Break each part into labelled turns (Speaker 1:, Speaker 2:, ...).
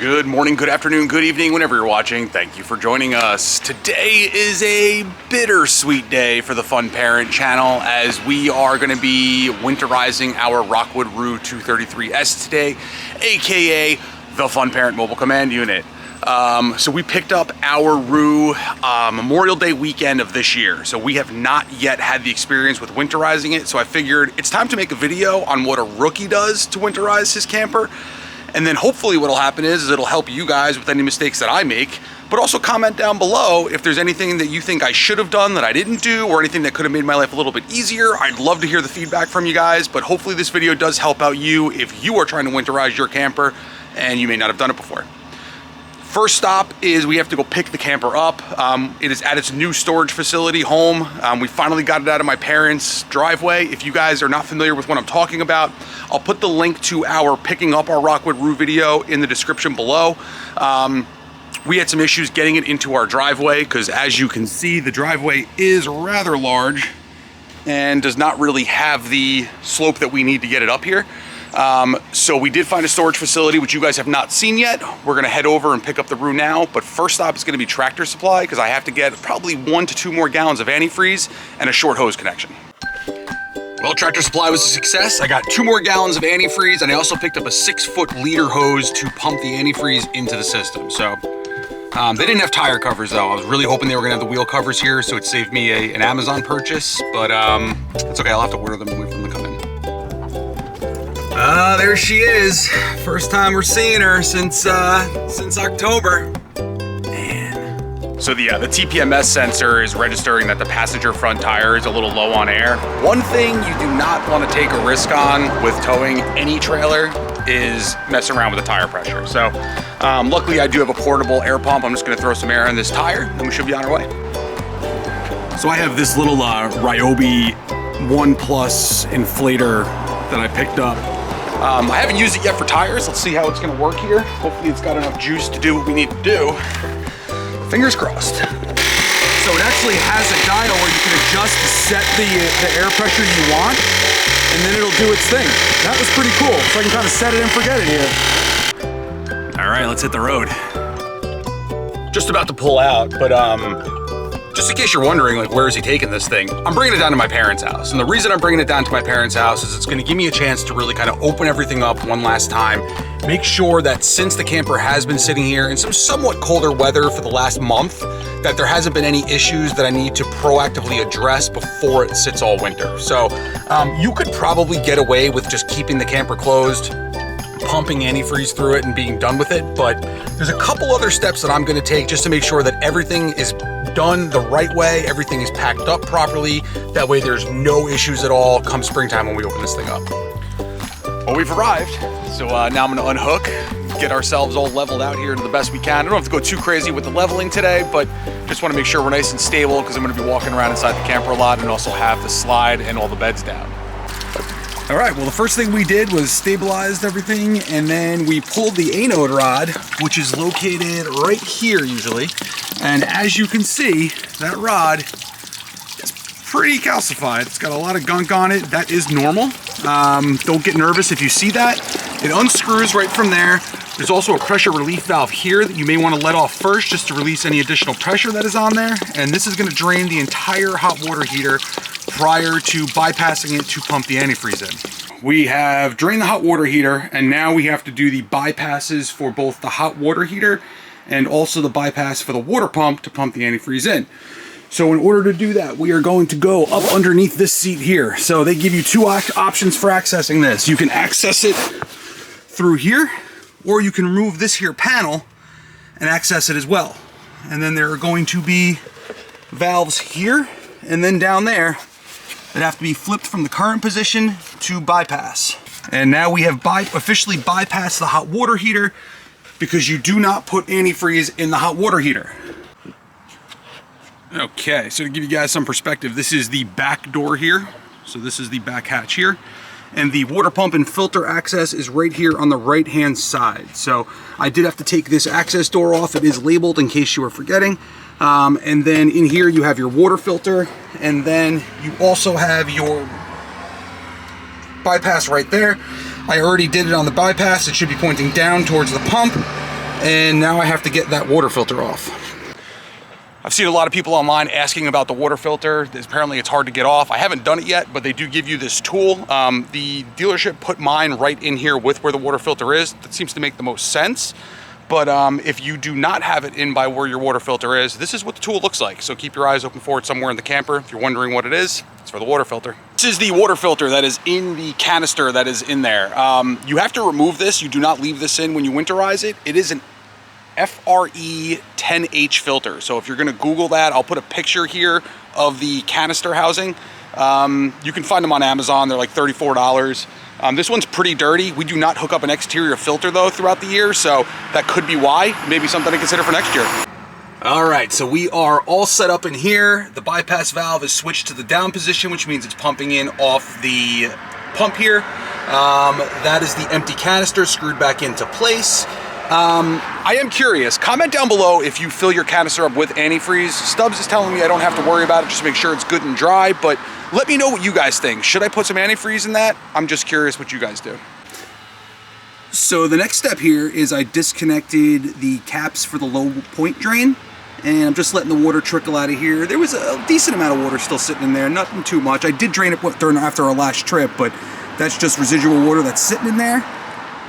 Speaker 1: Good morning, good afternoon, good evening, whenever you're watching. Thank you for joining us. Today is a bittersweet day for the Fun Parent channel as we are going to be winterizing our Rockwood Roo 233S today, aka the Fun Parent Mobile Command Unit. So we picked up our Roo Memorial Day weekend of this year. So we have not yet had the experience with winterizing it. So I figured it's time to make a video on what a rookie does to winterize his camper. And then hopefully what'll happen is it'll help you guys with any mistakes that I make, but also comment down below if there's anything that you think I should have done that I didn't do or anything that could have made my life a little bit easier. I'd love to hear the feedback from you guys, but hopefully this video does help out you if you are trying to winterize your camper and you may not have done it before. First stop is we have to go pick the camper up. It is at its new storage facility home. We finally got it out of my parents' driveway. If you guys are not familiar with what I'm talking about, I'll put the link to our picking up our Rockwood Roo video in the description below. We had some issues getting it into our driveway because as you can see, the driveway is rather large and does not really have the slope that we need to get it up here. So we did find a storage facility, which you guys have not seen yet. We're gonna head over and pick up the Roo now, but first stop is gonna be Tractor Supply because I have to get probably 1 to 2 more gallons of antifreeze and a short hose connection. Well, Tractor Supply was a success. I got 2 more gallons of antifreeze and I also picked up a 6-foot leader hose to pump the antifreeze into the system. So they didn't have tire covers though. I was really hoping they were gonna have the wheel covers here, so it saved me an Amazon purchase, but it's okay, I'll have to order them and wait for them to come in. There she is. First time we're seeing her since October. Man. So the TPMS sensor is registering that the passenger front tire is a little low on air. One thing you do not want to take a risk on with towing any trailer is messing around with the tire pressure. So luckily I do have a portable air pump. I'm just gonna throw some air in this tire and we should be on our way. So I have this little Ryobi 1 Plus inflator that I picked up. I haven't used it yet for tires. Let's see how it's gonna work here. Hopefully it's got enough juice to do what we need to do. Fingers crossed. So it actually has a dial where you can adjust to set the air pressure you want, and then it'll do its thing. That was pretty cool. So I can kind of set it and forget it here. All right, let's hit the road. Just about to pull out, but just in case you're wondering, like, where is he taking this thing? I'm bringing it down to my parents' house. And the reason I'm bringing it down to my parents' house is it's gonna give me a chance to really kind of open everything up one last time. Make sure that since the camper has been sitting here in some somewhat colder weather for the last month, that there hasn't been any issues that I need to proactively address before it sits all winter. So you could probably get away with just keeping the camper closed, pumping antifreeze through it and being done with it. But there's a couple other steps that I'm gonna take just to make sure that everything is done the right way, everything is packed up properly. That way there's no issues at all come springtime when we open this thing up. Well, we've arrived. So now I'm gonna unhook, get ourselves all leveled out here to the best we can. I don't have to go too crazy with the leveling today, but just wanna make sure we're nice and stable because I'm gonna be walking around inside the camper a lot and also have the slide and all the beds down. All right, well, the first thing we did was stabilized everything, and then we pulled the anode rod, which is located right here usually. And as you can see, that rod is pretty calcified. It's got a lot of gunk on it. That is normal. Don't get nervous if you see that. It unscrews right from there. There's also a pressure relief valve here that you may want to let off first just to release any additional pressure that is on there. And this is going to drain the entire hot water heater prior to bypassing it to pump the antifreeze in. We have drained the hot water heater, and now we have to do the bypasses for both the hot water heater and also the bypass for the water pump to pump the antifreeze in. So in order to do that, we are going to go up underneath this seat here. So they give you 2 options for accessing this. You can access it through here, or you can remove this here panel and access it as well. And then there are going to be valves here and then down there that have to be flipped from the current position to bypass. And now we have officially bypassed the hot water heater because you do not put antifreeze in the hot water heater. Okay, so to give you guys some perspective, this is the back door here. So this is the back hatch here. And the water pump and filter access is right here on the right-hand side. So I did have to take this access door off. It is labeled in case you were forgetting. And then in here you have your water filter, and then you also have your bypass right there. I already did it on the bypass. It should be pointing down towards the pump. And now I have to get that water filter off. I've seen a lot of people online asking about the water filter. Apparently it's hard to get off. I haven't done it yet, but they do give you this tool. The dealership put mine right in here with where the water filter is. That seems to make the most sense. But if you do not have it in by where your water filter is, this is what the tool looks like. So keep your eyes open for it somewhere in the camper. If you're wondering what it is, it's for the water filter. This is the water filter that is in the canister that is in there. You have to remove this. You do not leave this in when you winterize it. It is an FRE 10H filter. So if you're gonna Google that, I'll put a picture here of the canister housing. You can find them on Amazon. They're like $34. This one's pretty dirty. We do not hook up an exterior filter though throughout the year, so that could be why. Maybe something to consider for next year. All right, so we are all set up in here. The bypass valve is switched to the down position, which means it's pumping in off the pump here. That is the empty canister screwed back into place. I am curious, comment down below if you fill your canister up with antifreeze. Stubbs is telling me I don't have to worry about it, just make sure it's good and dry, but let me know what you guys think. Should I put some antifreeze in that? I'm just curious what you guys do. So the next step here is I disconnected the caps for the low point drain, and I'm just letting the water trickle out of here. There was a decent amount of water still sitting in there, nothing too much. I did drain it after our last trip, but that's just residual water that's sitting in there.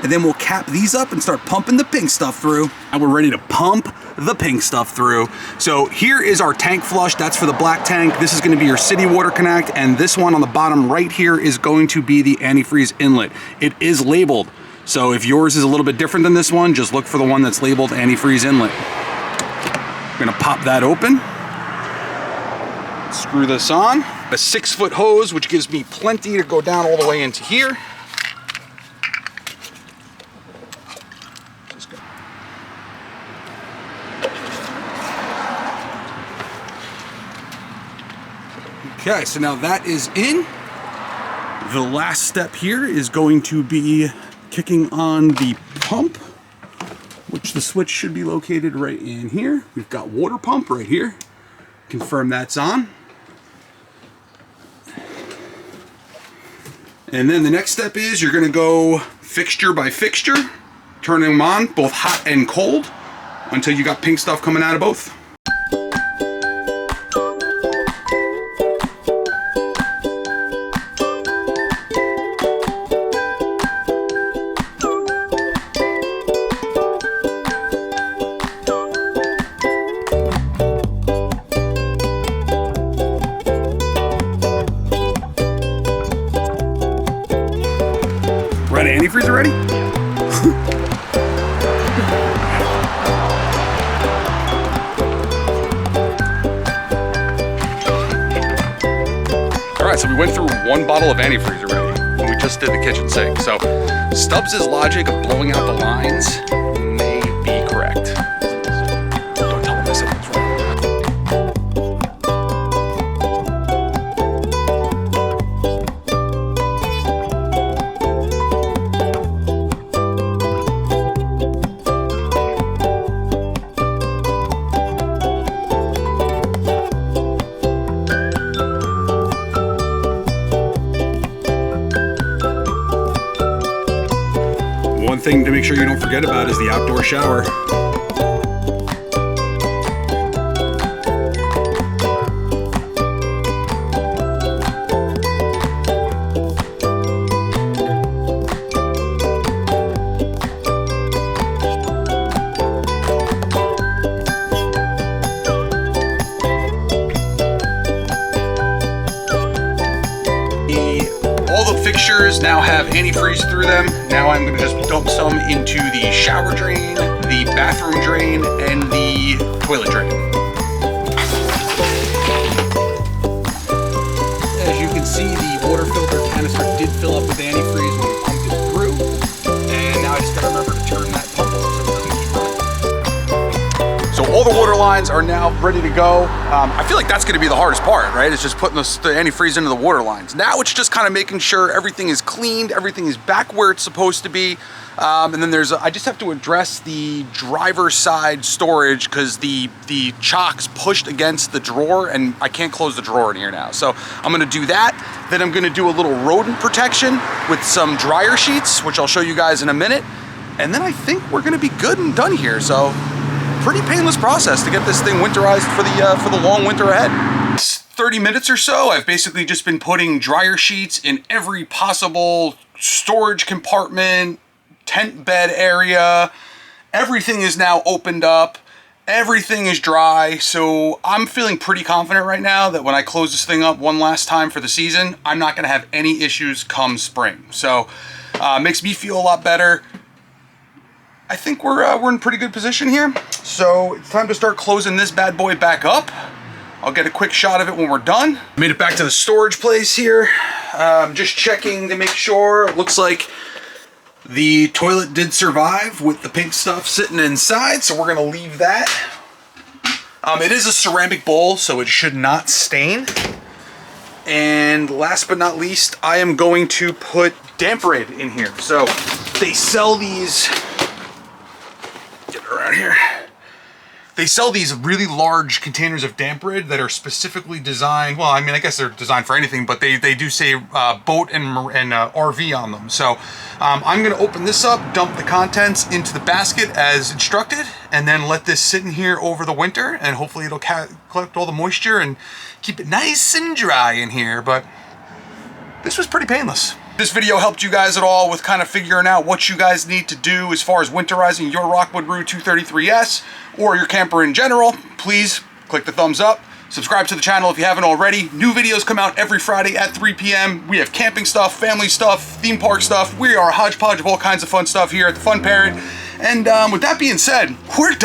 Speaker 1: And then we'll cap these up and start pumping the pink stuff through. And we're ready to pump the pink stuff through. So here is our tank flush. That's for the black tank. This is gonna be your city water connect. And this one on the bottom right here is going to be the antifreeze inlet. It is labeled. So if yours is a little bit different than this one, just look for the one that's labeled antifreeze inlet. We're gonna pop that open. Screw this on. A 6-foot hose, which gives me plenty to go down all the way into here. Okay, so now that is in. The last step here is going to be kicking on the pump, which the switch should be located right in here. We've got water pump right here. Confirm that's on. And then the next step is you're gonna go fixture by fixture, turn them on, both hot and cold, until you got pink stuff coming out of both. Antifreeze already? All right, so we went through 1 bottle of antifreeze already, and we just did the kitchen sink. So Stubbs' logic of blowing out the lines may be correct. Don't tell him I said that's wrong. One thing to make sure you don't forget about is the outdoor shower. All the fixtures now have antifreeze through them. Now I'm going to just dump some into the shower drain, the bathroom drain, and the toilet drain. As you can see, the water filter canister did fill up with antifreeze when we pumped it through. And now I just got to remember to turn that pump off so it doesn't keep running. So all the water lines are now ready to go. I feel like that's gonna be the hardest part, right? It's just putting the antifreeze into the water lines. Now it's just kind of making sure everything is cleaned, everything is back where it's supposed to be. And then I just have to address the driver's side storage because the chock's pushed against the drawer and I can't close the drawer in here now. So I'm gonna do that. Then I'm gonna do a little rodent protection with some dryer sheets, which I'll show you guys in a minute. and then I think we're gonna be good and done here. So pretty painless process to get this thing winterized for the long winter ahead. 30 minutes or so, I've basically just been putting dryer sheets in every possible storage compartment, tent bed area. Everything is now opened up. Everything is dry, so I'm feeling pretty confident right now that when I close this thing up one last time for the season, I'm not gonna have any issues come spring. So makes me feel a lot better. I think we're in pretty good position here. So it's time to start closing this bad boy back up. I'll get a quick shot of it when we're done. Made it back to the storage place here. Just checking to make sure. It looks like the toilet did survive with the pink stuff sitting inside, so we're gonna leave that. It is a ceramic bowl, so it should not stain. And last but not least, I am going to put damp rid in here. So they sell these, get it around here. They sell these really large containers of damp rid that are specifically designed, well, I mean, I guess they're designed for anything, but they do say boat and RV on them. So I'm gonna open this up, dump the contents into the basket as instructed, and then let this sit in here over the winter, and hopefully it'll collect all the moisture and keep it nice and dry in here. But this was pretty painless. This video helped you guys at all with kind of figuring out what you guys need to do as far as winterizing your Rockwood Roo 233S or your camper in general, please click the thumbs up. Subscribe to the channel if you haven't already. New videos come out every Friday at 3 p.m. We have camping stuff, family stuff, theme park stuff. We are a hodgepodge of all kinds of fun stuff here at the Fun Parent. And with that being said, we're done.